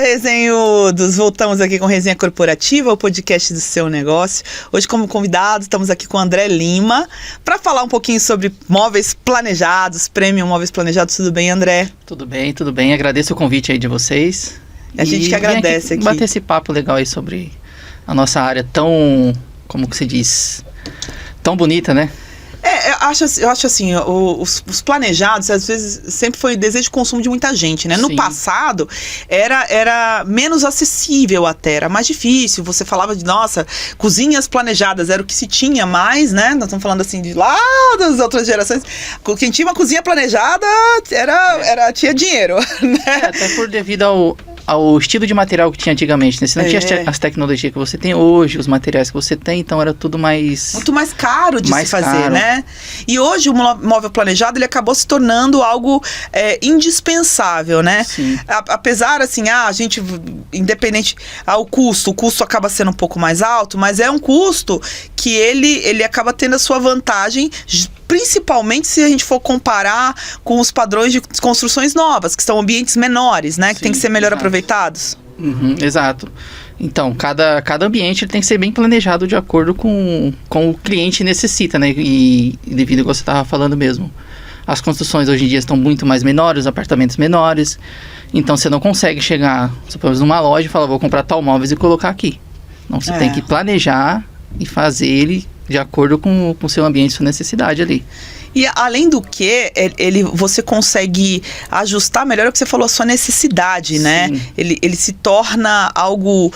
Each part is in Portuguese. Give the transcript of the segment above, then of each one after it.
resenhudos! Voltamos aqui com Resenha Corporativa, o podcast do seu negócio. Hoje, como convidado, estamos aqui com o André Lima para falar um pouquinho sobre móveis planejados, Premium Móveis Planejados. Tudo bem, André? Tudo bem. Agradeço o convite aí de vocês. A gente que agradece aqui. Bater esse papo legal aí sobre a nossa área tão, como que se diz, tão bonita, né? Eu acho assim, os planejados, às vezes, sempre foi desejo de consumo de muita gente, né? No passado, era menos acessível até, era mais difícil. Você falava de, nossa, cozinhas planejadas, era o que se tinha mais, né? Nós estamos falando assim, de lá das outras gerações. Quem tinha uma cozinha planejada, tinha dinheiro, né? Até por devido ao estilo de material que tinha antigamente, né? Você não tinha as tecnologias que você tem hoje, os materiais que você tem, então era tudo mais... Muito mais caro de se fazer, né? E hoje o móvel planejado, ele acabou se tornando algo indispensável, né? Sim. Apesar, assim, a gente, independente ao custo, o custo acaba sendo um pouco mais alto, mas é um custo que ele acaba tendo a sua vantagem, principalmente se a gente for comparar com os padrões de construções novas, que são ambientes menores, né? Que tem que ser melhor aproveitados. Exato. Então, cada ambiente tem que ser bem planejado de acordo com o cliente necessita, né? E devido ao que você estava falando mesmo. As construções hoje em dia estão muito mais menores, os apartamentos menores. Então, você não consegue chegar, supomos, numa loja e falar, vou comprar tal móveis e colocar aqui. Não, você tem que planejar e fazer ele de acordo com o seu ambiente, sua necessidade ali. E além do que, você consegue ajustar melhor o que você falou, a sua necessidade, né? Ele se torna algo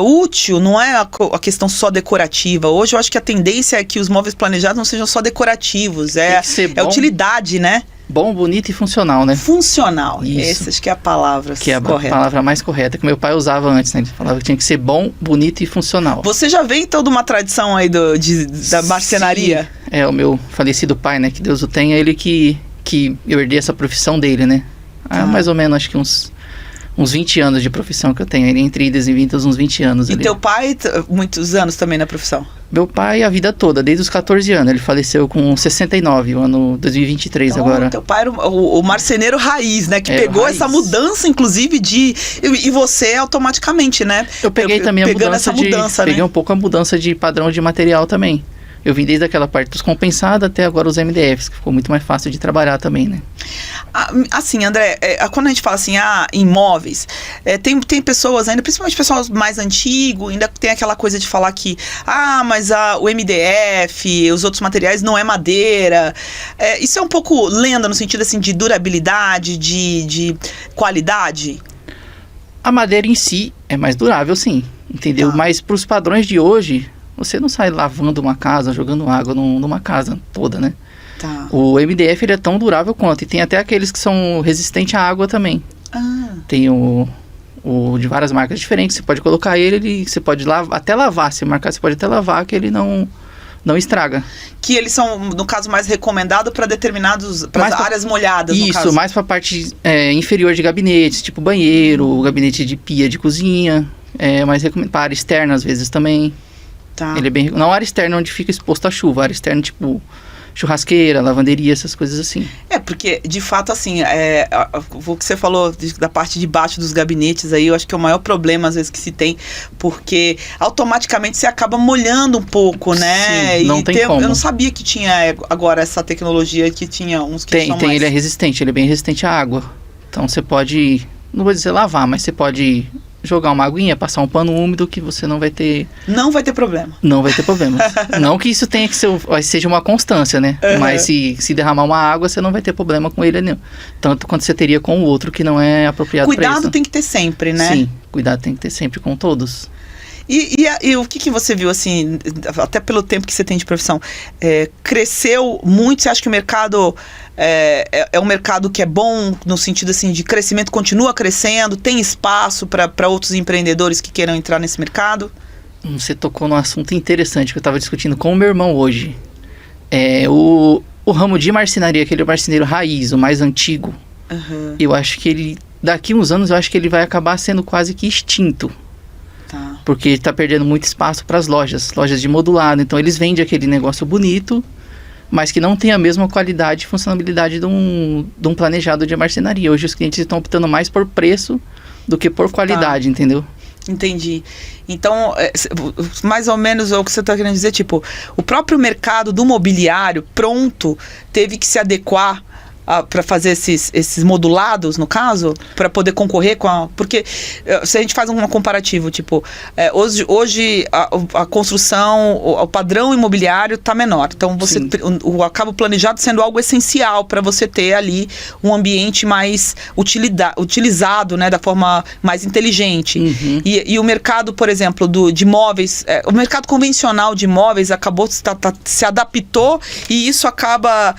útil, não é a questão só decorativa. Hoje eu acho que a tendência é que os móveis planejados não sejam só decorativos, é utilidade, né? Bom, bonito e funcional, né? Funcional. Isso. Essa acho que é a palavra correta. Que é a palavra mais correta, que meu pai usava antes, né? Ele falava que tinha que ser bom, bonito e funcional. Você já vem então de uma tradição aí da marcenaria? Sim. O meu falecido pai, né? Que Deus o tenha, ele que eu herdei essa profissão dele, né? Mais ou menos, acho que uns 20 anos de profissão que eu tenho. Ele entre idas e vindas, uns 20 anos. E ali. Teu pai, muitos anos também na profissão? Meu pai a vida toda, desde os 14 anos. Ele faleceu com 69, o ano 2023 então, agora. Teu pai era o marceneiro raiz, né? Que pegou essa mudança, inclusive, e você automaticamente, né? Eu peguei também peguei um pouco a mudança de padrão de material também. Eu vim desde aquela parte dos compensados até agora os MDFs, que ficou muito mais fácil de trabalhar também, né? Assim, André, quando a gente fala assim, imóveis, tem pessoas ainda, principalmente pessoas mais antigos, ainda tem aquela coisa de falar que, mas o MDF, os outros materiais não é madeira. Isso é um pouco lenda no sentido, assim, de durabilidade, de qualidade? A madeira em si é mais durável, sim, entendeu? Mas para os padrões de hoje... Você não sai lavando uma casa, jogando água numa casa toda, né? Tá. O MDF ele é tão durável quanto. E tem até aqueles que são resistentes à água também. Tem o de várias marcas diferentes. Você pode colocar ele você pode até lavar. Se marcar, você pode até lavar que ele não estraga. Que eles são, no caso, mais recomendados para áreas molhadas, no caso. Isso, mais para a parte inferior de gabinetes, tipo banheiro, gabinete de pia de cozinha. Mais recomendado para área externa, às vezes, também. Tá. Ele é bem... Não a área externa onde fica exposto à chuva, a área externa tipo churrasqueira, lavanderia, essas coisas assim. Porque, de fato, assim, o que você falou da parte de baixo dos gabinetes aí, eu acho que é o maior problema, às vezes, que se tem, porque automaticamente você acaba molhando um pouco, né? Sim, não tem como. Eu não sabia que tinha agora essa tecnologia, que tinha uns que são mais... Ele é resistente, ele é bem resistente à água. Então você pode, não vou dizer lavar, mas você pode... jogar uma aguinha, passar um pano úmido que você não vai ter... Não vai ter problema. Não vai ter problema. Não que isso tenha que seja uma constância, né? Mas se derramar uma água, você não vai ter problema com ele, não. Tanto quanto você teria com o outro que não é apropriado para isso. Cuidado tem que ter sempre, né? Sim, cuidado tem que ter sempre com todos. E o que você viu, assim, até pelo tempo que você tem de profissão, cresceu muito? Você acha que o mercado é um mercado que é bom no sentido, assim, de crescimento, continua crescendo? Tem espaço para outros empreendedores que queiram entrar nesse mercado? Você tocou num assunto interessante que eu estava discutindo com o meu irmão hoje. O ramo de marcenaria, aquele marceneiro raiz, o mais antigo, eu acho que daqui uns anos, eu acho que ele vai acabar sendo quase que extinto. Tá. Porque está perdendo muito espaço para as lojas de modulado. Então eles vendem aquele negócio bonito, mas que não tem a mesma qualidade e funcionalidade de um planejado de marcenaria. Hoje os clientes estão optando mais por preço do que por qualidade, entendeu? Entendi. Então, mais ou menos o que você está querendo dizer, tipo, o próprio mercado do mobiliário pronto teve que se adequar para fazer esses modulados, no caso, para poder concorrer com a... Porque se a gente faz um comparativo, tipo, hoje a construção, o padrão imobiliário está menor. Então, o acabo planejado sendo algo essencial para você ter ali um ambiente mais utilizado, né, da forma mais inteligente. Uhum. E o mercado, por exemplo, de imóveis, o mercado convencional de imóveis acabou se adaptou e isso acaba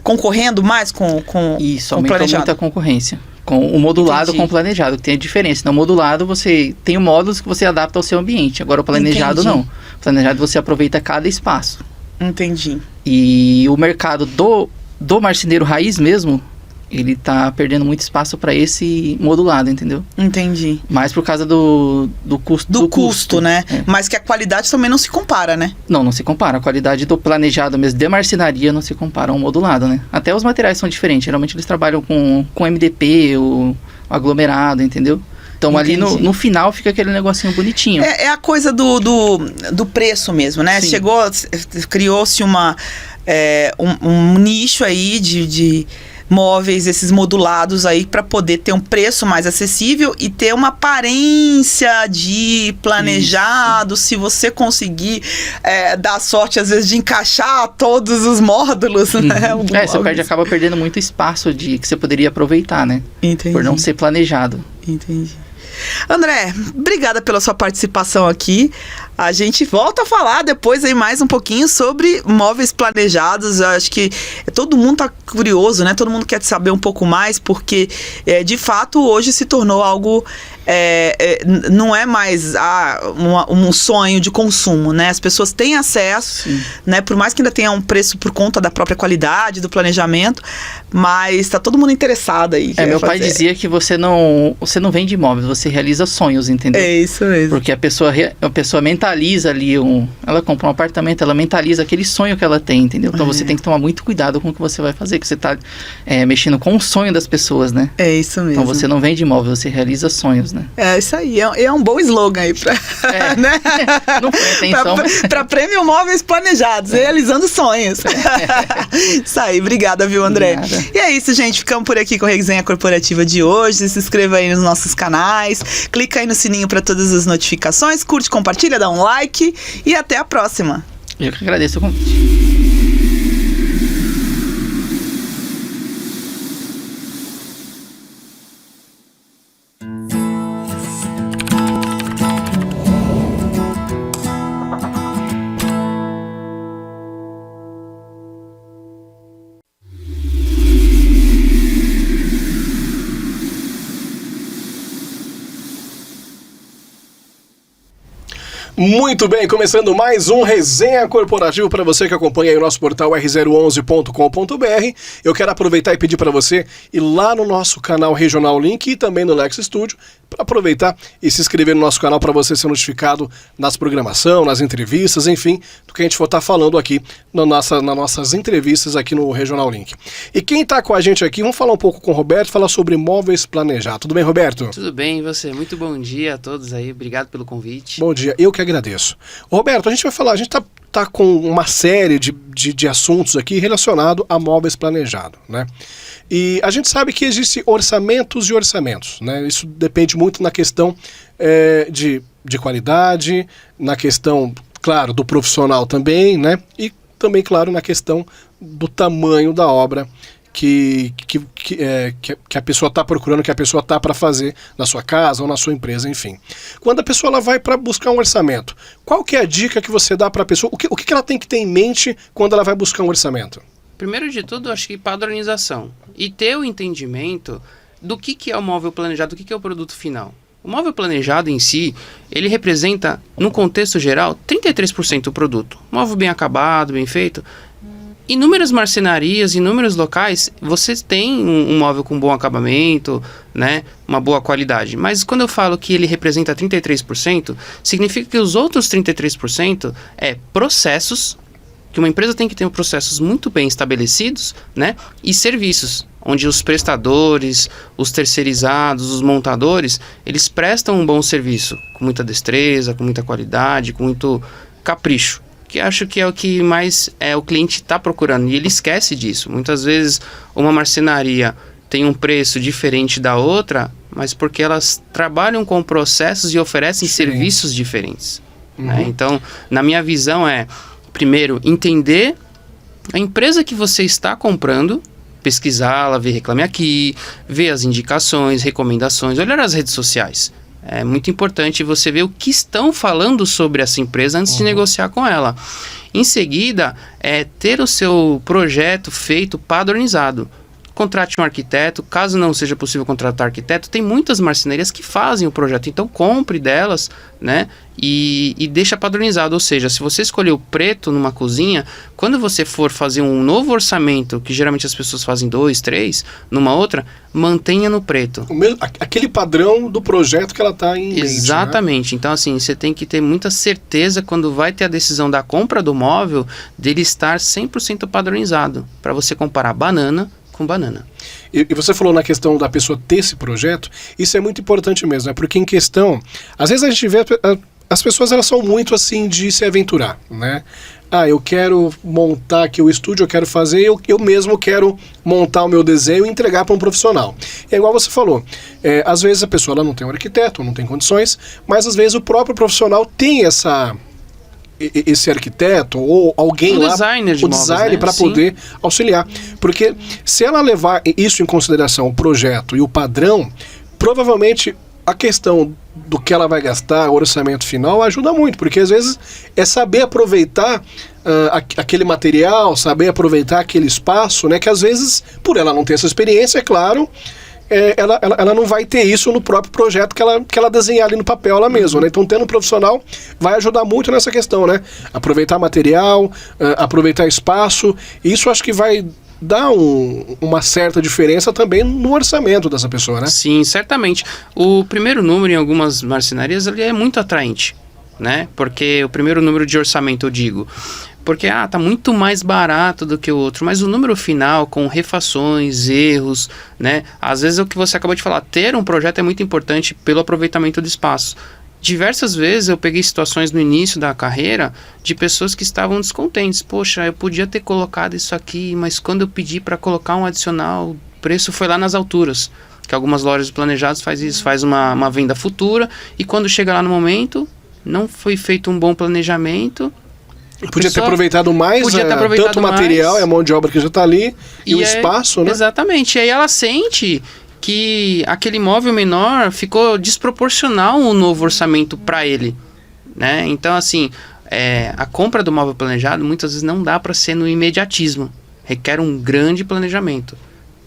concorrendo mais com isso, com aumenta planejado. muito a concorrência. Com o modulado com o planejado, que tem a diferença. No modulado, você tem módulos que você adapta ao seu ambiente. Agora, o planejado, não. O planejado, você aproveita cada espaço. Entendi. E o mercado do marceneiro raiz mesmo, ele tá perdendo muito espaço para esse modulado, entendeu? Entendi. Mais por causa do custo. Do custo, né? Mas que a qualidade também não se compara, né? Não se compara. A qualidade do planejado mesmo de marcenaria não se compara ao modulado, né? Até os materiais são diferentes. Geralmente eles trabalham com MDP, o aglomerado, entendeu? Então, ali no final fica aquele negocinho bonitinho. É a coisa do preço mesmo, né? Sim. Criou-se um nicho aí de móveis, esses modulados aí, para poder ter um preço mais acessível e ter uma aparência de planejado. Isso. Se você conseguir dar sorte, às vezes, de encaixar todos os módulos, né? Você acaba perdendo muito espaço que você poderia aproveitar, né? Entendi. Por não ser planejado. Entendi. André, obrigada pela sua participação aqui. A gente volta a falar depois aí mais um pouquinho sobre móveis planejados. Eu acho que todo mundo tá curioso, né? Todo mundo quer saber um pouco mais, porque de fato hoje se tornou algo... não é mais um sonho de consumo, né? As pessoas têm acesso, né? Por mais que ainda tenha um preço por conta da própria qualidade, do planejamento, mas tá todo mundo interessado aí. Meu pai dizia que você não vende imóveis, você realiza sonhos, entendeu? É isso mesmo. Porque a pessoa mentaliza ali, ela compra um apartamento, ela mentaliza aquele sonho que ela tem, entendeu? Então você tem que tomar muito cuidado com o que você vai fazer, que você tá mexendo com o sonho das pessoas, né? É isso mesmo. Então você não vende imóvel, você realiza sonhos, né? É isso aí, é um bom slogan aí pra, né? Não foi atenção. Pra Prêmio Móveis Planejados, realizando sonhos. Isso aí, obrigada, viu, André? Obrigada. E é isso, gente, ficamos por aqui com a Resenha Corporativa de hoje. Se inscreva aí nos nossos canais, clica aí no sininho para todas as notificações, curte, compartilha, dá um like e até a próxima. Eu que agradeço o convite. Muito bem, começando mais um Resenha Corporativo para você que acompanha aí o nosso portal r011.com.br. Eu quero aproveitar e pedir para você ir lá no nosso canal Regional Link e também no Lex Studio para aproveitar e se inscrever no nosso canal para você ser notificado nas programação, nas entrevistas, enfim, do que a gente for estar falando aqui nas nossas entrevistas aqui no Regional Link. E quem está com a gente aqui, vamos falar um pouco com o Roberto, falar sobre móveis planejados. Tudo bem, Roberto? Tudo bem, e você? Muito bom dia a todos aí, obrigado pelo convite. Bom dia, eu que agradeço. Roberto, a gente vai falar, a gente tá com uma série de assuntos aqui relacionado a móveis planejados, né? E a gente sabe que existem orçamentos e orçamentos, né? Isso depende muito na questão de qualidade, na questão, claro, do profissional também, né? E também, claro, na questão do tamanho da obra que a pessoa está procurando, que a pessoa está para fazer na sua casa ou na sua empresa, enfim. Quando a pessoa ela vai para buscar um orçamento, qual que é a dica que você dá para a pessoa? O que ela tem que ter em mente quando ela vai buscar um orçamento? Primeiro de tudo, acho que padronização e ter o entendimento do que é o móvel planejado, do que é o produto final. O móvel planejado em si, ele representa, no contexto geral, 33% do produto. Móvel bem acabado, bem feito. Inúmeras marcenarias, inúmeros locais, você tem um móvel com bom acabamento, né, uma boa qualidade. Mas quando eu falo que ele representa 33%, significa que os outros 33% é processos que uma empresa tem que ter processos muito bem estabelecidos, né? E serviços, onde os prestadores, os terceirizados, os montadores, eles prestam um bom serviço, com muita destreza, com muita qualidade, com muito capricho. Que acho que é o que mais o cliente está procurando, e ele esquece disso. Muitas vezes uma marcenaria tem um preço diferente da outra, mas porque elas trabalham com processos e oferecem serviços diferentes. Né? Então, na minha visão primeiro, entender a empresa que você está comprando, pesquisá-la, ver Reclame Aqui, ver as indicações, recomendações, olhar as redes sociais. É muito importante você ver o que estão falando sobre essa empresa antes de negociar com ela. Em seguida, ter o seu projeto feito padronizado. Contrate um arquiteto, caso não seja possível contratar arquiteto, tem muitas marcenarias que fazem o projeto, então compre delas, né, e deixa padronizado, ou seja, se você escolher o preto numa cozinha, quando você for fazer um novo orçamento, que geralmente as pessoas fazem 2, 3, numa outra, mantenha no preto. Aquele padrão do projeto que ela está em mente, exatamente, né? Então assim, você tem que ter muita certeza quando vai ter a decisão da compra do móvel, dele estar 100% padronizado, para você comparar banana com banana. E você falou na questão da pessoa ter esse projeto, isso é muito importante mesmo, né? Porque em questão, às vezes a gente vê, as pessoas elas são muito assim de se aventurar, né? Eu quero montar aqui o estúdio, eu quero fazer, eu mesmo quero montar o meu desenho e entregar para um profissional. É igual você falou, às vezes a pessoa ela não tem um arquiteto, não tem condições, mas às vezes o próprio profissional tem esse arquiteto ou alguém lá, o design para poder auxiliar. Porque se ela levar isso em consideração, o projeto e o padrão, provavelmente a questão do que ela vai gastar, o orçamento final, ajuda muito, porque às vezes é saber aproveitar aquele material, saber aproveitar aquele espaço, né, que às vezes, por ela não ter essa experiência, é claro, ela não vai ter isso no próprio projeto que ela desenhar ali no papel ela mesma, né? Então tendo um profissional vai ajudar muito nessa questão, né? Aproveitar material, aproveitar espaço, isso acho que vai dar uma certa diferença também no orçamento dessa pessoa, né? Sim, certamente. O primeiro número em algumas marcenarias ele é muito atraente, né? Porque o primeiro número de orçamento, eu digo, porque tá muito mais barato do que o outro, mas o número final, com refações, erros, né? Às vezes é o que você acabou de falar, ter um projeto é muito importante pelo aproveitamento do espaço. Diversas vezes eu peguei situações no início da carreira de pessoas que estavam descontentes. Poxa, eu podia ter colocado isso aqui, mas quando eu pedi para colocar um adicional, o preço foi lá nas alturas. Que algumas lojas planejadas faz isso, faz uma venda futura, e quando chega lá no momento, não foi feito um bom planejamento. Podia ter aproveitado mais, tanto o material e a mão de obra que já está ali, e o espaço, né? Exatamente, e aí ela sente que aquele imóvel menor ficou desproporcional um novo orçamento para ele, né? Então, assim, a compra do móvel planejado muitas vezes não dá para ser no imediatismo, requer um grande planejamento,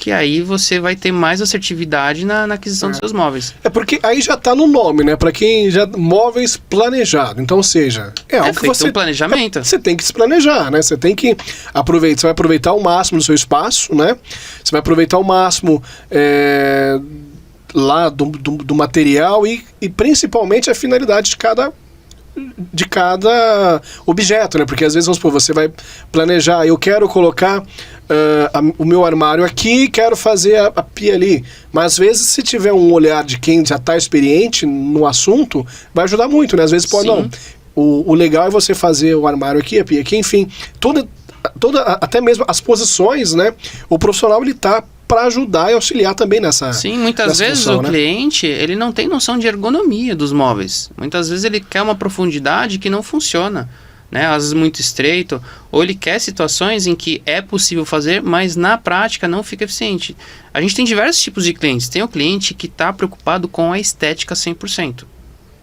que aí você vai ter mais assertividade na aquisição dos seus móveis. Porque aí já está no nome, né? Para quem já móveis planejado. Então, ou seja, algo que você um planejamento. Você tem que se planejar, né? Você tem que aproveitar, você vai aproveitar o máximo do seu espaço, né? Você vai aproveitar o máximo lá do material e principalmente a finalidade de cada objeto, né? Porque às vezes, vamos supor, você vai planejar, eu quero colocar o meu armário aqui, quero fazer a pia ali, mas às vezes se tiver um olhar de quem já está experiente no assunto, vai ajudar muito, né? Às vezes pode, não, o legal é você fazer o armário aqui, a pia aqui, enfim, toda até mesmo as posições, né? O profissional ele tá para ajudar e auxiliar também nessa. Sim, muitas vezes função, o cliente ele não tem noção de ergonomia dos móveis. Muitas vezes ele quer uma profundidade que não funciona, né? Às vezes muito estreito, ou ele quer situações em que é possível fazer, mas na prática não fica eficiente. A gente tem diversos tipos de clientes. Tem o cliente que está preocupado com a estética 100%.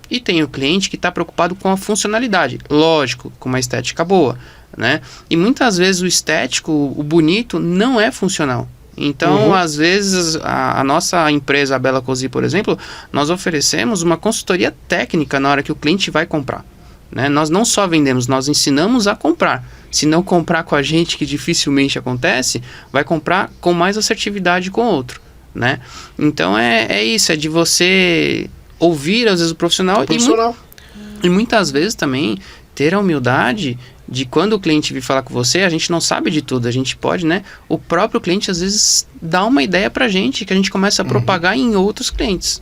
E tem o cliente que está preocupado com a funcionalidade. Lógico, com uma estética boa, né? E muitas vezes o estético, o bonito, não é funcional. Então, às vezes, a nossa empresa, a Bela Cozy, por exemplo, nós oferecemos uma consultoria técnica na hora que o cliente vai comprar, né? Nós não só vendemos, nós ensinamos a comprar. Se não comprar com a gente, que dificilmente acontece, vai comprar com mais assertividade com o outro, né? Então, é isso, é de você ouvir, às vezes, o profissional. E muitas vezes também ter a humildade de quando o cliente vir falar com você, a gente não sabe de tudo, a gente pode, né? O próprio cliente às vezes dá uma ideia pra gente, que a gente começa a propagar em outros clientes.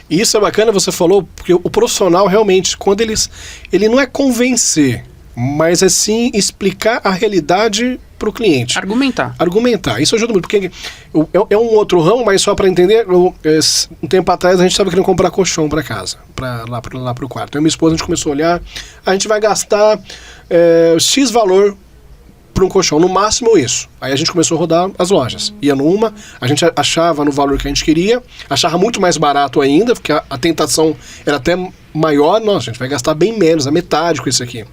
Isso é bacana, você falou, porque o profissional realmente, quando ele não é convencer, mas é sim explicar a realidade para o cliente. Argumentar. Isso ajuda muito, porque é um outro ramo, mas só para entender, um tempo atrás a gente estava querendo comprar colchão para casa, lá para o quarto. Eu e minha esposa, a gente começou a olhar, a gente vai gastar X valor para um colchão, no máximo isso. Aí a gente começou a rodar as lojas. Ia numa, a gente achava no valor que a gente queria, achava muito mais barato ainda, porque a tentação era até maior. Nossa, a gente vai gastar bem menos, a metade com isso aqui.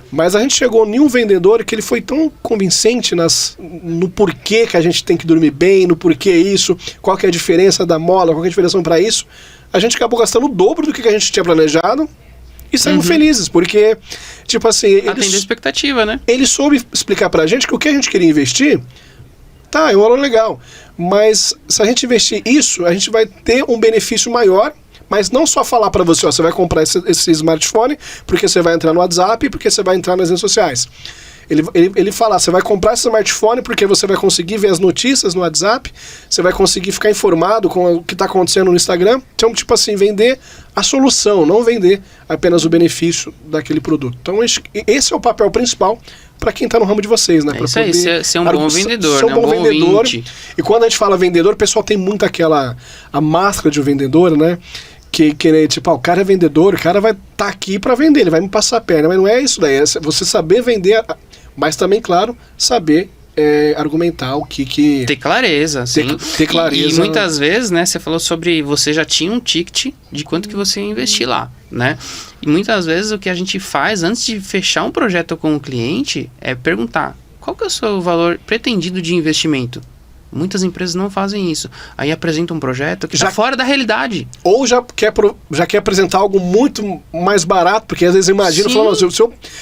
Mas a gente chegou em um vendedor que ele foi tão convincente no porquê que a gente tem que dormir bem, no porquê isso, qual que é a diferença da mola, qual que é a diferença para isso. A gente acabou gastando o dobro do que a gente tinha planejado e saímos felizes, porque, tipo assim... Atendeu a expectativa, né? Ele soube explicar pra gente que o que a gente queria investir, tá, é um valor legal, mas se a gente investir isso, a gente vai ter um benefício maior. Mas não só falar para você, você vai comprar esse smartphone porque você vai entrar no WhatsApp e porque você vai entrar nas redes sociais. Ele fala, você vai comprar esse smartphone porque você vai conseguir ver as notícias no WhatsApp, você vai conseguir ficar informado com o que está acontecendo no Instagram. Então, tipo assim, vender a solução, não vender apenas o benefício daquele produto. Então, esse é o papel principal para quem está no ramo de vocês, né? É isso aí, ser um bom vendedor, ser um bom vendedor. E quando a gente fala vendedor, o pessoal tem muito a máscara de um vendedor, né? Que tipo, o cara é vendedor, o cara vai estar aqui para vender, ele vai me passar a perna, mas não é isso daí, é você saber vender, mas também, claro, saber argumentar o que... Ter clareza, sim. Ter clareza. E muitas vezes, né, você falou sobre, você já tinha um ticket de quanto que você ia investir lá, né? E muitas vezes o que a gente faz antes de fechar um projeto com o cliente é perguntar, qual que é o seu valor pretendido de investimento? Muitas empresas não fazem isso. Aí apresenta um projeto que está fora da realidade. Ou já quer apresentar algo muito mais barato, porque às vezes imagina, falando,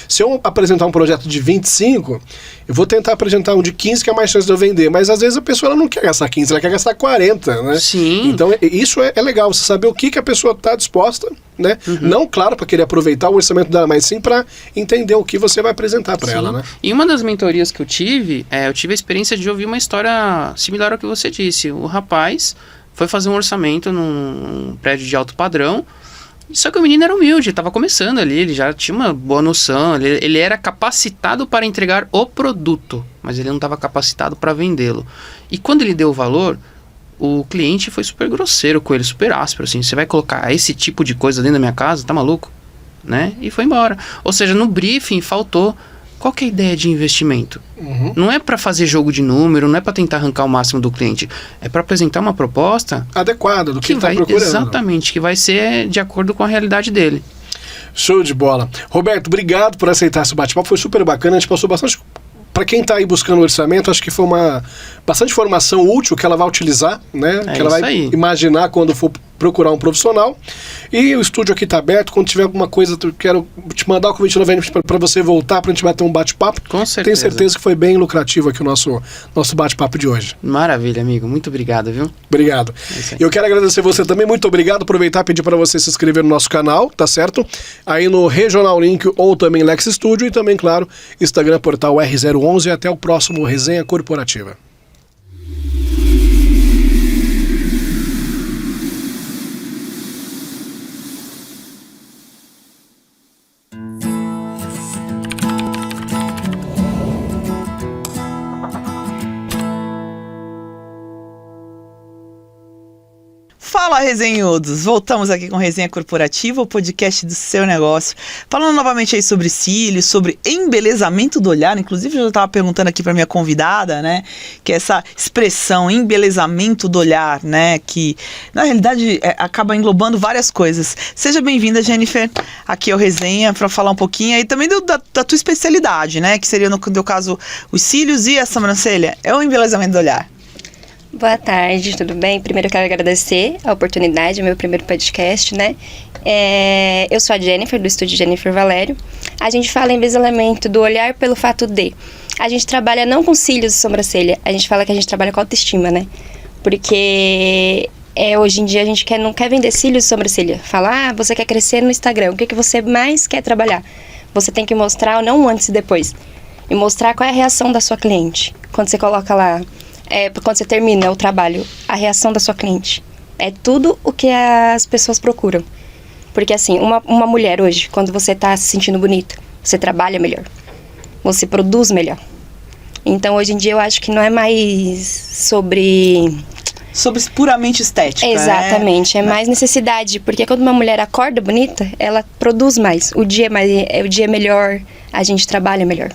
se eu apresentar um projeto de 25, eu vou tentar apresentar um de 15 que é mais chance de eu vender. Mas às vezes a pessoa ela não quer gastar 15, ela quer gastar 40, né? Sim. Então isso é legal, você saber o que a pessoa está disposta, né? Não, claro, para querer aproveitar o orçamento dela, mas sim para entender o que você vai apresentar para ela, né? E uma das mentorias que eu tive a experiência de ouvir uma história similar ao que você disse. O rapaz foi fazer um orçamento num prédio de alto padrão, só que o menino era humilde, estava começando ali, ele já tinha uma boa noção, ele era capacitado para entregar o produto, mas ele não estava capacitado para vendê-lo. E quando ele deu o valor, o cliente foi super grosseiro com ele, super áspero, assim, você vai colocar esse tipo de coisa dentro da minha casa, tá maluco? Né? E foi embora. Ou seja, no briefing faltou qual que é a ideia de investimento. Não é para fazer jogo de número, não é para tentar arrancar o máximo do cliente, é para apresentar uma proposta adequada do que ele está procurando. Exatamente, que vai ser de acordo com a realidade dele. Show de bola. Roberto, obrigado por aceitar esse bate-papo, foi super bacana, a gente passou bastante... Para quem está aí buscando orçamento, acho que foi bastante informação útil que ela vai utilizar, né? Que ela vai imaginar quando for procurar um profissional. E o estúdio aqui está aberto. Quando tiver alguma coisa, eu quero te mandar o convite novamente para você voltar, para a gente bater um bate-papo. Com certeza. Tenho certeza que foi bem lucrativo aqui o nosso bate-papo de hoje. Maravilha, amigo. Muito obrigado, viu? Obrigado. Eu quero agradecer você também. Muito obrigado. Aproveitar e pedir para você se inscrever no nosso canal, tá certo? Aí no Regional Link ou também Lex Studio e também, claro, Instagram, portal R011. Até o próximo Resenha Corporativa. Fala, resenhudos! Voltamos aqui com Resenha Corporativa, o podcast do seu negócio. Falando novamente aí sobre cílios, sobre embelezamento do olhar. Inclusive, eu já estava perguntando aqui para minha convidada, né? Que é essa expressão, embelezamento do olhar, né? Que, na realidade, acaba englobando várias coisas. Seja bem-vinda, Jennifer, aqui ao Resenha, para falar um pouquinho aí também da tua especialidade, né? Que seria, no teu caso, os cílios e a sobrancelha. É o embelezamento do olhar. Boa tarde, tudo bem? Primeiro eu quero agradecer a oportunidade, meu primeiro podcast, né? Eu sou a Jennifer, do estúdio Jennifer Valério. A gente fala em embelezamento do olhar pelo fato de... A gente trabalha não com cílios e sobrancelha, a gente fala que a gente trabalha com autoestima, né? Porque hoje em dia a gente não quer vender cílios e sobrancelha. Fala, você quer crescer no Instagram, o que você mais quer trabalhar? Você tem que mostrar não antes e depois. E mostrar qual é a reação da sua cliente. Quando você coloca lá, quando você termina o trabalho, a reação da sua cliente. É tudo o que as pessoas procuram. Porque assim, uma mulher hoje, quando você tá se sentindo bonita, você trabalha melhor. Você produz melhor. Então, hoje em dia, eu acho que não é mais sobre puramente estética. Exatamente, é mais necessidade. Porque quando uma mulher acorda bonita, ela produz mais. O dia é melhor, a gente trabalha melhor.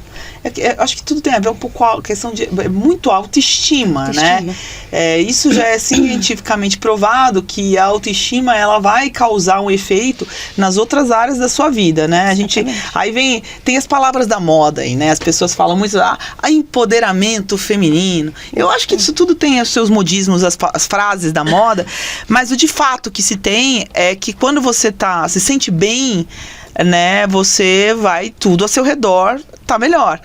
Eu acho que tudo tem a ver um pouco com a questão de muito autoestima, né? Isso já é cientificamente provado que a autoestima ela vai causar um efeito nas outras áreas da sua vida, né? Aí tem as palavras da moda aí, né? As pessoas falam muito empoderamento feminino. Eu acho que isso tudo tem os seus modismos, as frases da moda, mas o de fato que se tem é que quando você se sente bem, né, você vai, tudo ao seu redor tá melhor.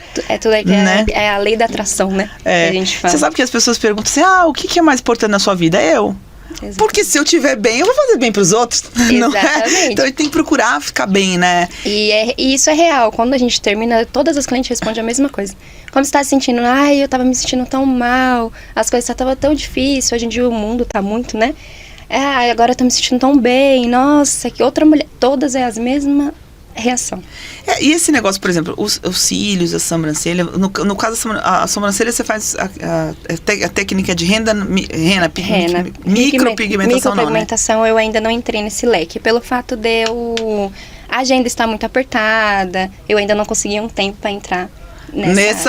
Né? É a lei da atração, né? Que a gente fala. Você sabe que as pessoas perguntam assim, o que é mais importante na sua vida? Eu. Exatamente. Porque se eu estiver bem, eu vou fazer bem pros outros. Exatamente. Não é? Então a gente tem que procurar ficar bem, né? E isso é real. Quando a gente termina, todas as clientes respondem a mesma coisa. Quando você tá se sentindo, eu tava me sentindo tão mal, as coisas estavam tão difíceis, hoje em dia o mundo tá muito, né? Agora eu tô me sentindo tão bem, nossa, que outra mulher, todas é as mesmas reação. E esse negócio, por exemplo, os cílios, a sobrancelha, no caso a sobrancelha você faz a técnica de micropigmentação, não, né? Eu ainda não entrei nesse leque, pelo fato de a agenda estar muito apertada, eu ainda não consegui um tempo para entrar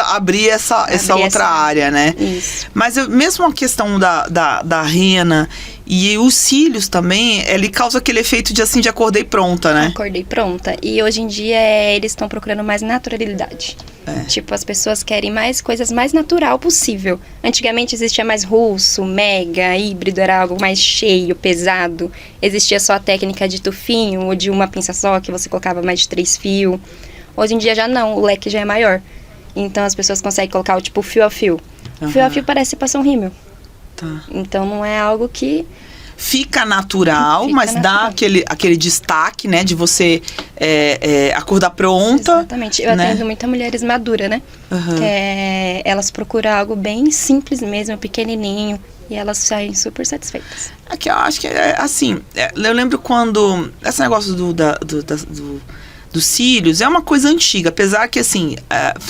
abrir essa outra área, né? Isso. Mas mesmo a questão da rena e os cílios também, ele causa aquele efeito de acordei pronta, né? Acordei pronta. E hoje em dia eles estão procurando mais naturalidade. Tipo, as pessoas querem mais coisas mais natural possível. Antigamente existia mais russo, mega, híbrido, era algo mais cheio, pesado. Existia só a técnica de tufinho ou de uma pinça só, que você colocava mais de 3 fios. Hoje em dia já não, o leque já é maior. Então as pessoas conseguem colocar o fio a fio. Uhum. Fio a fio parece passar um rímel. Tá. Então não é algo que... Fica natural, mas dá aquele destaque, né? De você acordar pronta. Exatamente. Eu atendo muitas mulheres maduras, né? Uhum. Elas procuram algo bem simples mesmo, pequenininho. E elas saem super satisfeitas. Aqui eu acho que eu lembro quando... Esse negócio dos cílios é uma coisa antiga, apesar que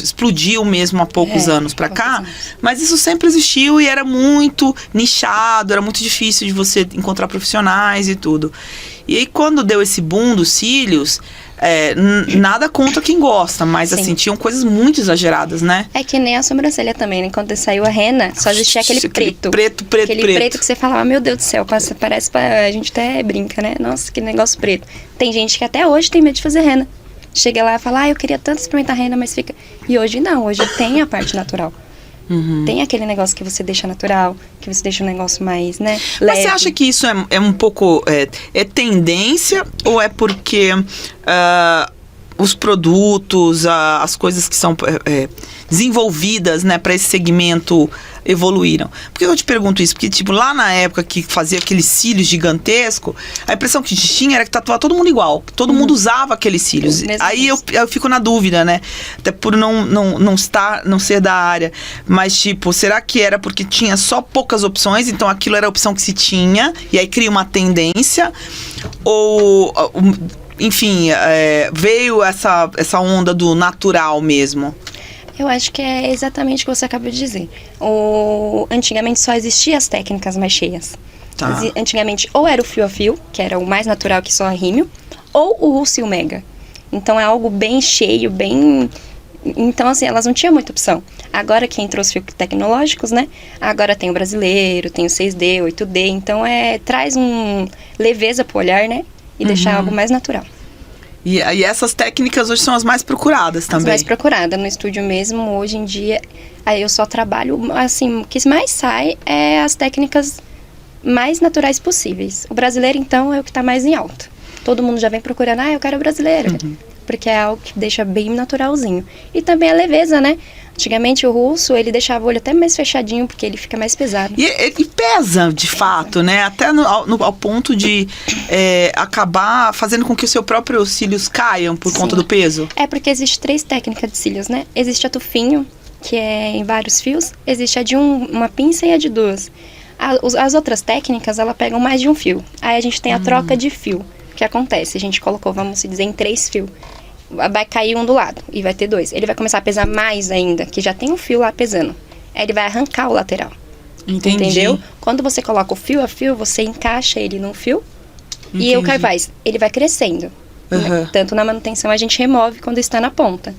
explodiu mesmo há poucos anos pra cá, mas isso sempre existiu e era muito nichado, era muito difícil de você encontrar profissionais e tudo. E aí quando deu esse boom dos cílios, nada contra quem gosta, mas tinham coisas muito exageradas, né? É que nem a sobrancelha também, né? Quando saiu a rena, só existia aquele preto. Aquele preto que você falava, meu Deus do céu, parece a gente até brinca, né? Nossa, que negócio preto. Tem gente que até hoje tem medo de fazer rena. Chega lá e fala, eu queria tanto experimentar rena, mas fica... E hoje não, hoje tem a parte natural. Uhum. Tem aquele negócio que você deixa natural, que você deixa um negócio mais, né, leve. Mas você acha que isso é um pouco... É tendência ou é porque os produtos, as coisas que são desenvolvidas, né, para esse segmento evoluíram? Por que eu te pergunto isso? Porque, lá na época que fazia aqueles cílios gigantescos, a impressão que tinha era que tatuava todo mundo igual. Todo mundo usava aqueles cílios. Aí eu fico na dúvida, né? Até por não ser da área. Mas, será que era porque tinha só poucas opções, então aquilo era a opção que se tinha, e aí cria uma tendência? Ou... Enfim, veio essa onda do natural mesmo? Eu acho que é exatamente o que você acabou de dizer. Antigamente só existiam as técnicas mais cheias. Tá. Antigamente ou era o fio a fio, que era o mais natural que só a rímel, ou o russo e o mega. Então é algo bem cheio, bem... Então, elas não tinham muita opção. Agora que entrou os fios tecnológicos, né? Agora tem o brasileiro, tem o 6D, 8D. Então, traz leveza pro olhar, né? E deixar algo mais natural. E essas técnicas hoje são as mais procuradas também? As mais procuradas. No estúdio mesmo, hoje em dia, aí eu só trabalho, o que mais sai é as técnicas mais naturais possíveis. O brasileiro, então, é o que está mais em alta. Todo mundo já vem procurando, eu quero o brasileiro. Porque é algo que deixa bem naturalzinho. E também a leveza, né? Antigamente o russo, ele deixava o olho até mais fechadinho, porque ele fica mais pesado. E pesa, de fato, né? Até ao ponto de acabar fazendo com que os seus próprios cílios caiam por conta do peso. É porque existe 3 técnicas de cílios, né? Existe a tufinho, que é em vários fios. Existe a de uma pinça e a de 2. As outras técnicas, ela pegam mais de um fio. Aí a gente tem a troca de fio. O que acontece? A gente colocou, vamos dizer, em 3 fios. Vai cair um do lado e vai ter 2. Ele vai começar a pesar mais ainda, que já tem um fio lá pesando. Aí ele vai arrancar o lateral. Entendi. Entendeu? Quando você coloca o fio a fio, você encaixa ele num fio. Entendi. E o que faz? Ele vai crescendo. Tanto na manutenção a gente remove quando está na ponta.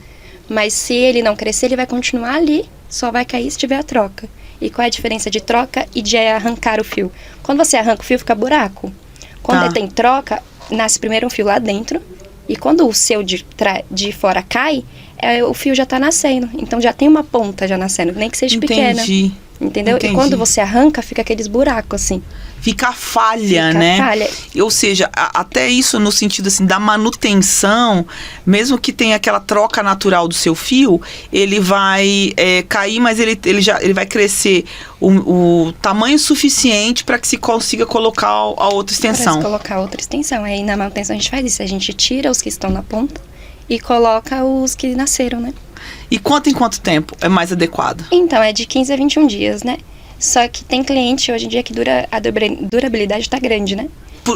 Mas se ele não crescer, ele vai continuar ali. Só vai cair se tiver a troca. E qual é a diferença de troca e de arrancar o fio? Quando você arranca o fio, fica buraco. Quando tem troca, nasce primeiro um fio lá dentro. E quando o seu de fora cai, o fio já está nascendo. Então já tem uma ponta já nascendo, nem que seja pequena. Entendeu? Entendi. E quando você arranca, fica aqueles buracos assim. Fica falha, né? Falha. Ou seja, até isso no sentido assim da manutenção, mesmo que tenha aquela troca natural do seu fio, ele vai cair, mas ele vai crescer o tamanho suficiente para que se consiga colocar a outra extensão. Para colocar outra extensão. Aí na manutenção a gente faz isso, a gente tira os que estão na ponta e coloca os que nasceram, né? E em quanto tempo é mais adequado? Então, é de 15 a 21 dias, né? Só que tem cliente hoje em dia que a durabilidade está grande, né?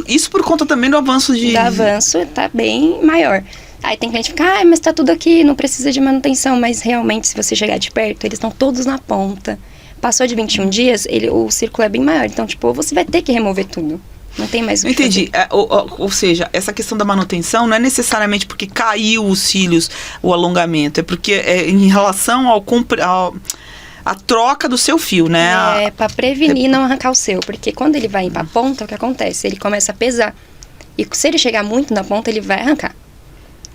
Isso por conta também do avanço Do avanço tá bem maior. Aí tem cliente que fica, mas tá tudo aqui, não precisa de manutenção. Mas realmente, se você chegar de perto, eles estão todos na ponta. Passou de 21 dias, o círculo é bem maior. Então, você vai ter que remover tudo. Não tem mais o que Entendi. Ou seja, essa questão da manutenção não é necessariamente porque caiu os cílios, o alongamento. É porque em relação a troca do seu fio, né? É, para prevenir não arrancar o seu. Porque quando ele vai pra ponta, o que acontece? Ele começa a pesar. E se ele chegar muito na ponta, ele vai arrancar.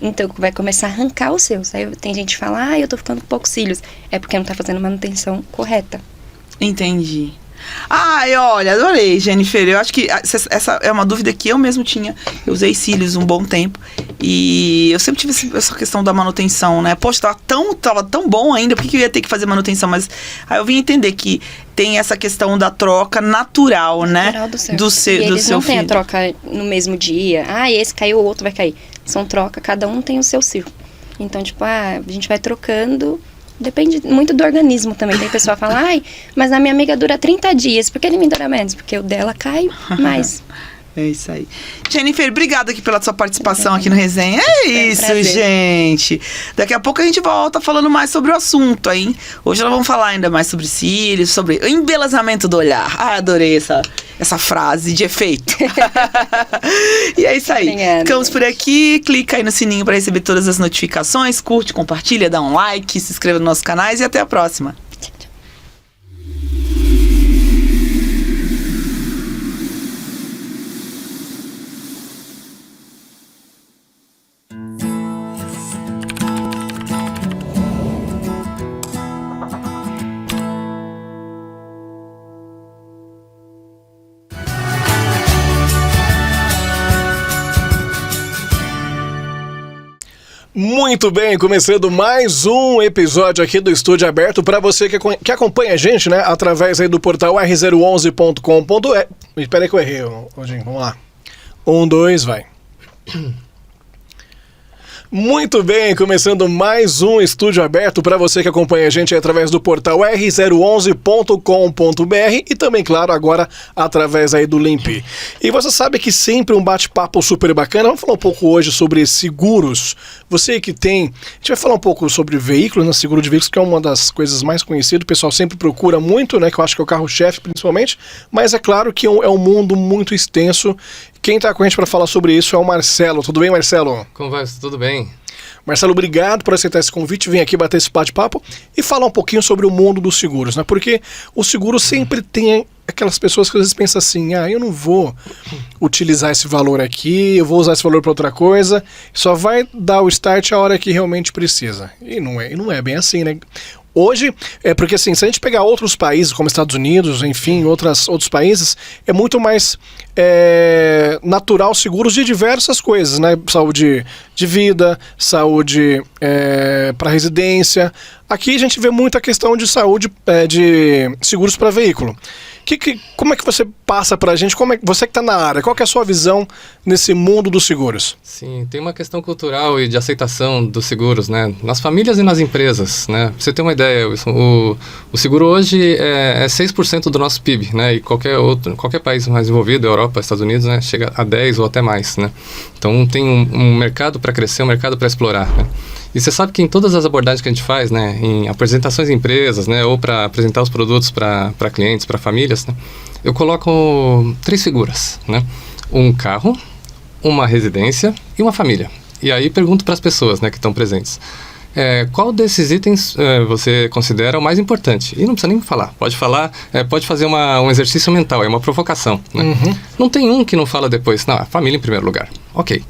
Então, vai começar a arrancar os seus. Aí tem gente que fala, eu tô ficando com poucos cílios. É porque não tá fazendo manutenção correta. Entendi. Olha, adorei, Jennifer. Eu acho que essa é uma dúvida que eu mesmo tinha. Eu usei cílios um bom tempo e eu sempre tive essa questão da manutenção, né? Poxa, tava tão bom ainda, por que eu ia ter que fazer manutenção? Mas aí eu vim entender que tem essa questão da troca natural, né? Do seu e eles não filho. Tem a troca no mesmo dia. Esse caiu, o outro vai cair. São troca, cada um tem o seu círculo. Então, a gente vai trocando. Depende muito do organismo também. Tem pessoa que fala, mas a minha amiga dura 30 dias. Por que ele me dura menos? Porque o dela cai mais. É isso aí. Jennifer, obrigada aqui pela sua participação aqui no Resenha. Isso, gente. Daqui a pouco a gente volta falando mais sobre o assunto, hein? Hoje nós vamos falar ainda mais sobre cílios, sobre o embelezamento do olhar. Adorei essa frase de efeito. E é isso aí. Obrigada. Ficamos por aqui. Clica aí no sininho para receber todas as notificações. Curte, compartilha, dá um like, se inscreva nos nossos canais e até a próxima. Muito bem, começando mais um episódio aqui do Estúdio Aberto para você que acompanha a gente, né, através aí do portal r011.com.br. Espera aí que eu errei, Odinho, vamos lá. 1, 2, vai. Muito bem, começando mais um Estúdio Aberto para você que acompanha a gente através do portal r011.com.br e também, claro, agora através aí do Limp. E você sabe que sempre um bate-papo super bacana. Vamos falar um pouco hoje sobre seguros. Você que tem... A gente vai falar um pouco sobre veículos, né? Seguro de veículos, que é uma das coisas mais conhecidas. O pessoal sempre procura muito, né? Que eu acho que é o carro-chefe, principalmente. Mas é claro que é um mundo muito extenso. Quem está com a gente para falar sobre isso é o Marcelo. Tudo bem, Marcelo? Como vai? Tudo bem? Marcelo, obrigado por aceitar esse convite, vir aqui bater esse bate-papo e falar um pouquinho sobre o mundo dos seguros, né? Porque o seguro sempre tem aquelas pessoas que às vezes pensam assim, eu não vou utilizar esse valor aqui, eu vou usar esse valor para outra coisa, só vai dar o start a hora que realmente precisa. E não é bem assim, né? Hoje, porque assim, se a gente pegar outros países, como Estados Unidos, enfim, outros países, é muito mais natural seguros de diversas coisas, né? Saúde de vida, saúde para residência, Aqui a gente vê muita questão de saúde, de seguros para veículo. Como é que você passa para a gente, você que está na área, qual que é a sua visão nesse mundo dos seguros? Sim, tem uma questão cultural e de aceitação dos seguros, né? Nas famílias e nas empresas, né? Pra você ter uma ideia, o seguro hoje é 6% do nosso PIB, né? E qualquer país mais desenvolvido, Europa, Estados Unidos, né? Chega a 10 ou até mais, né? Então tem um mercado para crescer, um mercado para explorar, né? E você sabe que em todas as abordagens que a gente faz, né, em apresentações em empresas, né, ou para apresentar os produtos para clientes, para famílias, né, eu coloco 3 figuras, né, um carro, uma residência e uma família. E aí pergunto para as pessoas, né, que estão presentes, qual desses itens você considera o mais importante? E não precisa nem falar, pode fazer um exercício mental, é uma provocação, né? Uhum. Não tem um que não fala depois, não, a família em primeiro lugar, ok.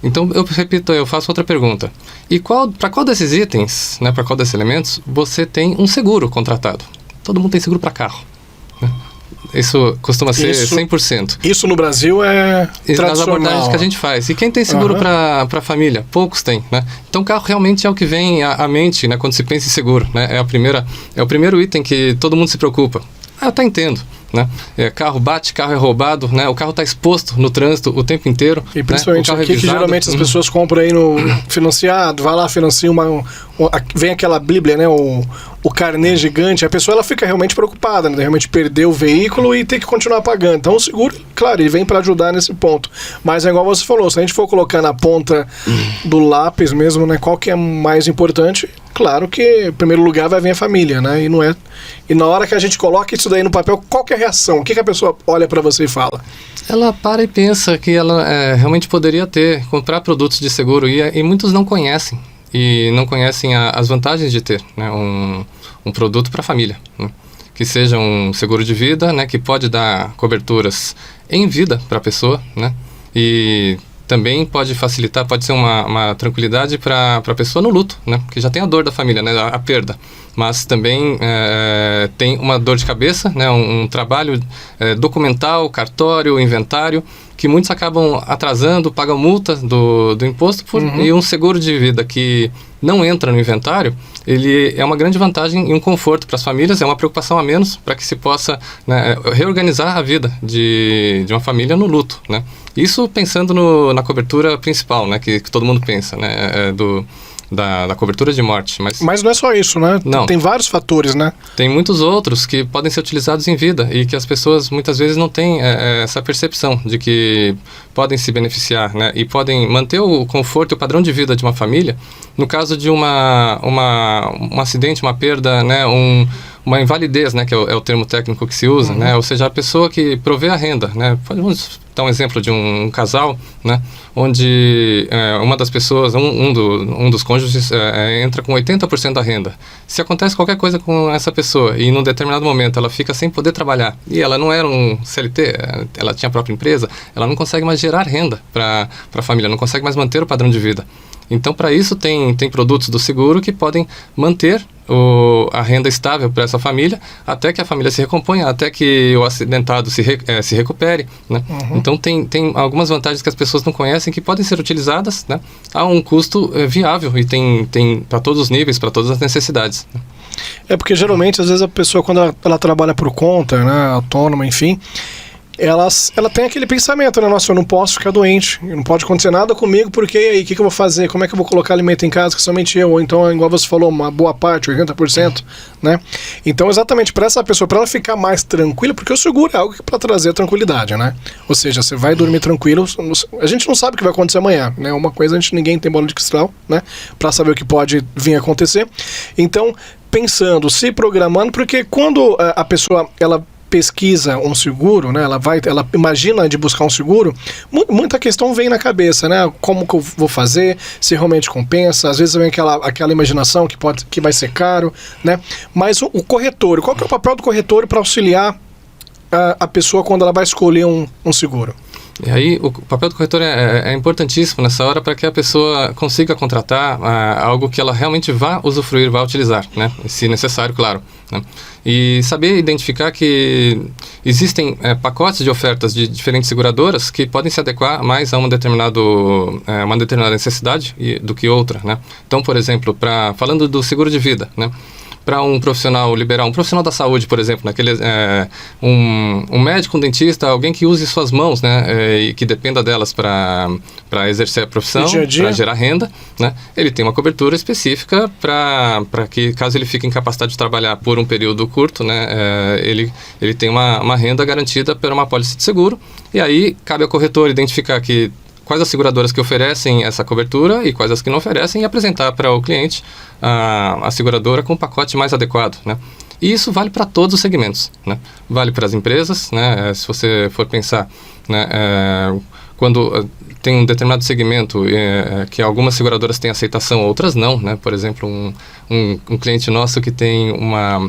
Então, eu faço outra pergunta. E para qual desses itens, né, para qual desses elementos, você tem um seguro contratado? Todo mundo tem seguro para carro, né? Isso costuma ser 100%. Isso no Brasil é tradicional. Nas abordagens que a gente faz. E quem tem seguro para a família? Poucos têm, né? Então, o carro realmente é o que vem à mente, né, quando se pensa em seguro, né? É o primeiro item que todo mundo se preocupa. Eu até entendo, né? Carro bate, carro é roubado, né? O carro está exposto no trânsito o tempo inteiro. E principalmente aqui que geralmente as pessoas compram aí no financiado, vai lá, financia vem aquela bíblia, né? O carnê gigante, a pessoa ela fica realmente preocupada, né? De realmente perder o veículo e ter que continuar pagando. Então o seguro, claro, ele vem para ajudar nesse ponto. Mas é igual você falou, se a gente for colocar na ponta do lápis mesmo, né? Qual que é mais importante? Claro que em primeiro lugar vai vir a família, né? E na hora que a gente coloca isso daí no papel, qual que é a reação? O que a pessoa olha para você e fala? Ela para e pensa que ela realmente poderia comprar produtos de seguro e muitos não conhecem. E não conhecem as vantagens de ter, né, um produto para a família, né? Que seja um seguro de vida, né, que pode dar coberturas em vida para a pessoa, né? E também pode facilitar, pode ser uma tranquilidade para a pessoa no luto, né? Que já tem a dor da família, né? A perda. Mas também tem uma dor de cabeça, né? Um trabalho documental, cartório, inventário, que muitos acabam atrasando, pagam multa do imposto e um seguro de vida que não entra no inventário, ele é uma grande vantagem e um conforto para as famílias, é uma preocupação a menos para que se possa, né, reorganizar a vida de uma família no luto, né? Isso pensando na cobertura principal, né, que todo mundo pensa, né, da cobertura de morte. Mas não é só isso, né? Não. Tem vários fatores, né? Tem muitos outros que podem ser utilizados em vida e que as pessoas muitas vezes não têm essa percepção de que podem se beneficiar, né? E podem manter o conforto e o padrão de vida de uma família no caso de um acidente, uma perda, né? Uma invalidez, né? Que é o termo técnico que se usa, né? Ou seja, a pessoa que provê a renda, né? Vamos dar um exemplo de um casal, né? Onde uma das pessoas, um dos cônjuges entra com 80% da renda. Se acontece qualquer coisa com essa pessoa e num determinado momento ela fica sem poder trabalhar e ela não era um CLT, ela tinha a própria empresa, ela não consegue mais gerar renda para a família, não consegue mais manter o padrão de vida. Então, para isso, tem produtos do seguro que podem manter a renda estável para essa família até que a família se recomponha, até que o acidentado se recupere, né? Então, tem algumas vantagens que as pessoas não conhecem que podem ser utilizadas, né, a um custo viável e tem para todos os níveis, para todas as necessidades, né? É porque, geralmente, às vezes a pessoa, quando ela trabalha por conta, né, autônoma, enfim, ela tem aquele pensamento, né? Nossa, eu não posso ficar doente, não pode acontecer nada comigo, porque e aí, o que eu vou fazer? Como é que eu vou colocar alimento em casa que somente eu? Ou então, igual você falou, uma boa parte, 80%, né? Então, exatamente, para essa pessoa, para ela ficar mais tranquila, porque o seguro é algo para trazer tranquilidade, né? Ou seja, você vai dormir tranquilo, a gente não sabe o que vai acontecer amanhã, né? Uma coisa, ninguém tem bola de cristal, né? Para saber o que pode vir a acontecer. Então, pensando, se programando, porque quando a pessoa, ela pesquisa um seguro, né? Ela imagina de buscar um seguro, muita questão vem na cabeça, né? Como que eu vou fazer, se realmente compensa, às vezes vem aquela imaginação que vai ser caro, né? Mas o corretor, qual que é o papel do corretor para auxiliar a pessoa quando ela vai escolher um seguro? E aí o papel do corretor é importantíssimo nessa hora para que a pessoa consiga contratar algo que ela realmente vá usufruir, vá utilizar, né? Se necessário, claro, né? E saber identificar que existem pacotes de ofertas de diferentes seguradoras que podem se adequar mais a uma determinada necessidade do que outra, né? Então, por exemplo, falando do seguro de vida, né? Para um profissional liberal, um profissional da saúde, por exemplo, um médico, um dentista, alguém que use suas mãos, né, e que dependa delas para exercer a profissão, para gerar renda, né, ele tem uma cobertura específica para que, caso ele fique incapacitado de trabalhar por um período curto, né, ele tem uma renda garantida por uma apólice de seguro, e aí cabe ao corretor identificar quais as seguradoras que oferecem essa cobertura e quais as que não oferecem e apresentar para o cliente a seguradora com o pacote mais adequado, né? E isso vale para todos os segmentos, né? Vale para as empresas, né? Se você for pensar, né, quando tem um determinado segmento que algumas seguradoras têm aceitação, outras não, né? Por exemplo, um cliente nosso que tem uma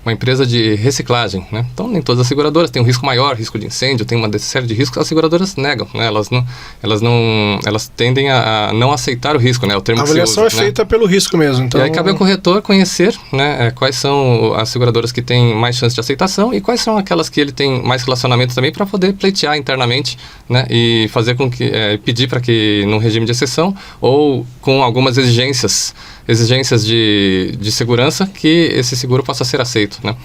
empresa de reciclagem, né? Então, nem todas as seguradoras têm um risco maior, risco de incêndio, tem uma série de riscos, as seguradoras negam, né? Elas tendem a não aceitar o risco, né? O termo a avaliação usa, é feita pelo risco mesmo. Então... E aí cabe ao corretor conhecer, né, quais são as seguradoras que têm mais chance de aceitação e quais são aquelas que ele tem mais relacionamento também para poder pleitear internamente, né? E fazer com que pedir para que num regime de exceção ou com algumas exigências de segurança que esse seguro possa ser aceito, né?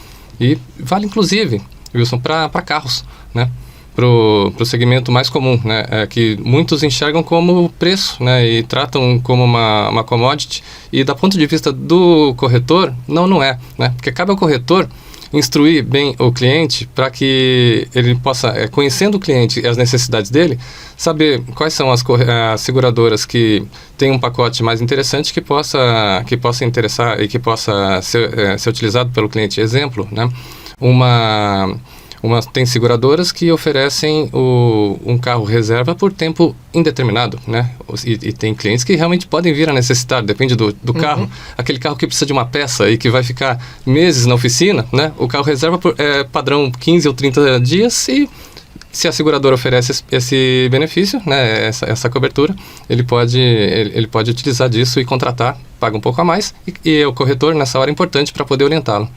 E vale inclusive, Wilson, para carros, né? Pro segmento mais comum, né? Que muitos enxergam como preço, né? E tratam como uma commodity, e da ponto de vista do corretor, não é, né? Porque cabe ao corretor instruir bem o cliente para que ele possa, conhecendo o cliente e as necessidades dele, saber quais são as seguradoras que têm um pacote mais interessante que possa interessar e que possa ser utilizado pelo cliente. Exemplo, né? Tem seguradoras que oferecem um carro reserva por tempo indeterminado, né? E tem clientes que realmente podem vir a necessitar, depende do carro. Aquele carro que precisa de uma peça e que vai ficar meses na oficina, né? O carro reserva padrão 15 ou 30 dias, e se a seguradora oferece esse benefício, né? Essa cobertura, ele pode utilizar disso e contratar, paga um pouco a mais, e o corretor nessa hora é importante para poder orientá-lo.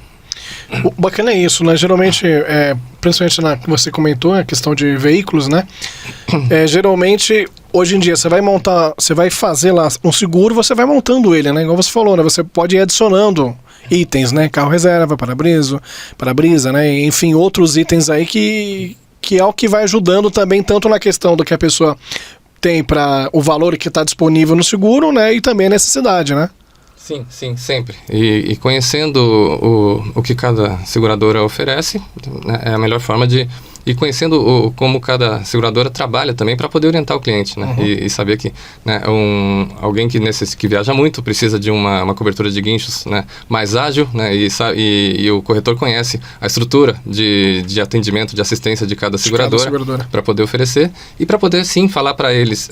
O bacana é isso, né? Geralmente, principalmente na que você comentou, a questão de veículos, né? Geralmente, hoje em dia, você vai fazer lá um seguro, você vai montando ele, né? Igual você falou, né? Você pode ir adicionando itens, né? Carro reserva, para-brisa, né? Enfim, outros itens aí que é o que vai ajudando também, tanto na questão do que a pessoa tem para o valor que está disponível no seguro, né? E também a necessidade, né? Sim, sempre. E conhecendo o que cada seguradora oferece, né, é a melhor forma de... E conhecendo como cada seguradora trabalha também para poder orientar o cliente, né? E saber que, né, alguém que viaja muito precisa de uma cobertura de guinchos, né, mais ágil, né? E o corretor conhece a estrutura de atendimento, de assistência de cada seguradora para poder oferecer e para poder, sim, falar para eles,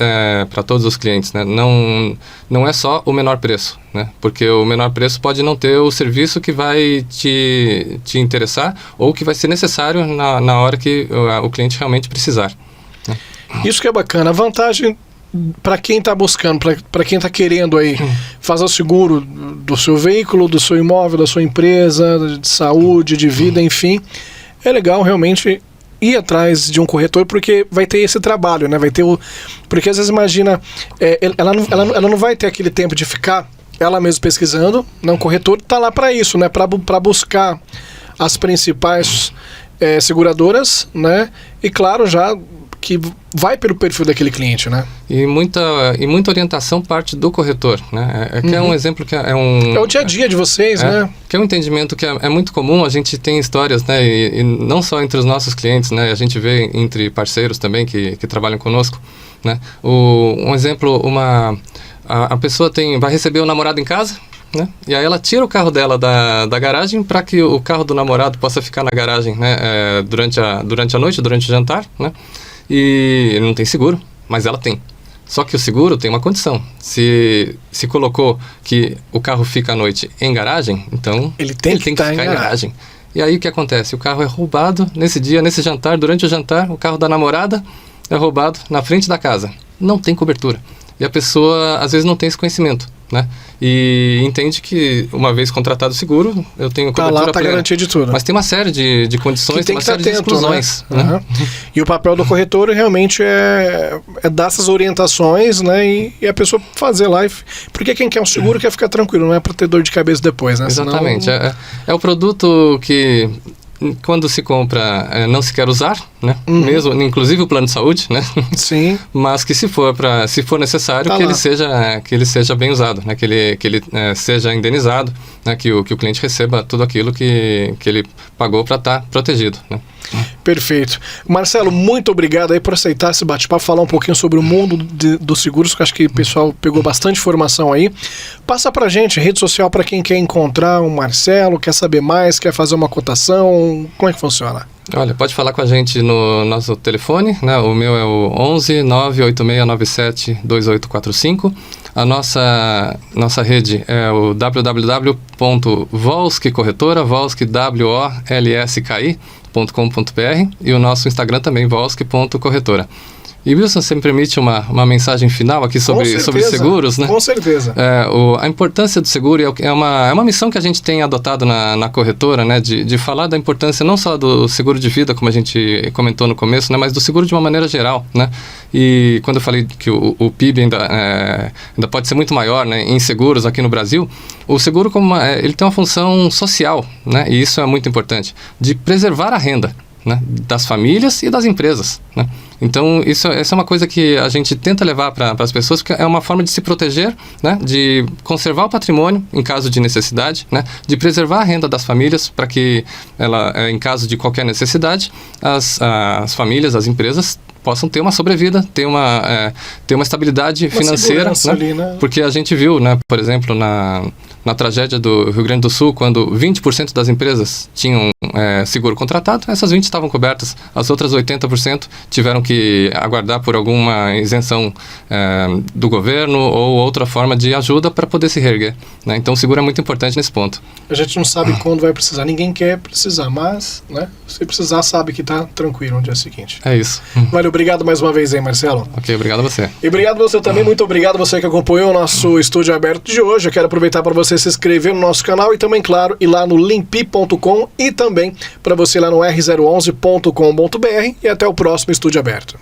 para todos os clientes, né? Não é só o menor preço, né? Porque o menor preço pode não ter o serviço que vai te interessar ou que vai ser necessário na hora que o cliente realmente precisar. Isso que é bacana. A vantagem para quem está buscando, para quem está querendo aí fazer o seguro do seu veículo, do seu imóvel, da sua empresa, de saúde, de vida, enfim, é legal realmente ir atrás de um corretor, porque vai ter esse trabalho, né? Porque às vezes imagina, ela não vai ter aquele tempo de ficar ela mesma pesquisando, não, o corretor está lá para isso, né? Para buscar as principais seguradoras, né? E claro, já que vai pelo perfil daquele cliente, né? E muita orientação parte do corretor, né? Que é um exemplo que é o dia a dia de vocês, né? Que é um entendimento que é muito comum. A gente tem histórias, né? E não só entre os nossos clientes, né? A gente vê entre parceiros também que trabalham conosco, né? Um exemplo, a pessoa vai receber o namorado em casa, né? E aí ela tira o carro dela da garagem para que o carro do namorado possa ficar na garagem, né? Durante a noite, durante o jantar, né? E ele não tem seguro, mas ela tem. Só que o seguro tem uma condição. Se colocou que o carro fica à noite em garagem, então ele tem que ficar em garagem. E aí o que acontece? O carro é roubado nesse dia, nesse jantar, durante o jantar, o carro da namorada é roubado na frente da casa. Não tem cobertura. E a pessoa, às vezes, não tem esse conhecimento, né? E entende que, uma vez contratado o seguro, eu tenho cobertura lá, tá garantia de tudo. Mas tem uma série de condições, tem uma série de exclusões. Né? Uhum. E o papel do corretor realmente é dar essas orientações, né? E a pessoa fazer lá. Porque quem quer um seguro quer ficar tranquilo, não é para ter dor de cabeça depois, né? Exatamente. Senão... É o produto que... Quando se compra, não se quer usar, né? Mesmo, inclusive o plano de saúde, né? Sim. Mas que se for necessário, que ele seja bem usado, né? Que ele seja indenizado, né? Que o cliente receba tudo aquilo que ele pagou para estar protegido, né? Perfeito. Marcelo, muito obrigado aí por aceitar esse bate-papo, falar um pouquinho sobre o mundo dos seguros, que eu acho que o pessoal pegou bastante informação aí. Passa pra gente, rede social, para quem quer encontrar o Marcelo, quer saber mais, quer fazer uma cotação, como é que funciona? Olha, pode falar com a gente no nosso telefone, né? O meu é o 11 98697 2845. A nossa rede é o www.volski.corretora, wolski.com.br, e o nosso Instagram também, volski.corretora. E Wilson, você me permite uma mensagem final aqui sobre seguros, né? Com certeza. A importância do seguro é uma missão que a gente tem adotado na corretora, né? De falar da importância não só do seguro de vida, como a gente comentou no começo, né? Mas do seguro de uma maneira geral, né? E quando eu falei que o PIB ainda pode ser muito maior, né, em seguros aqui no Brasil, o seguro ele tem uma função social, né? E isso é muito importante, de preservar a renda, né, das famílias e das empresas, né? Então, isso é uma coisa que a gente tenta levar para as pessoas, porque é uma forma de se proteger, né, de conservar o patrimônio em caso de necessidade, né, de preservar a renda das famílias para que, em caso de qualquer necessidade, as famílias, as empresas possam ter uma sobrevida, ter uma estabilidade financeira, né? Ali, né? Porque a gente viu, né, por exemplo, na tragédia do Rio Grande do Sul, quando 20% das empresas tinham seguro contratado, essas 20 estavam cobertas. As outras 80% tiveram que aguardar por alguma isenção do governo ou outra forma de ajuda para poder se reerguer, né? Então o seguro é muito importante nesse ponto. A gente não sabe quando vai precisar, ninguém quer precisar, mas, né, se precisar, sabe que está tranquilo no dia seguinte. É isso. Valeu, obrigado mais uma vez aí, Marcelo. Ok, obrigado a você. E obrigado você também, muito obrigado você que acompanhou o nosso Estúdio Aberto de hoje. Eu quero aproveitar para você se inscrever no nosso canal e também, claro, ir lá no limpi.com e também para você ir lá no r011.com.br, e até o próximo Estúdio Aberto.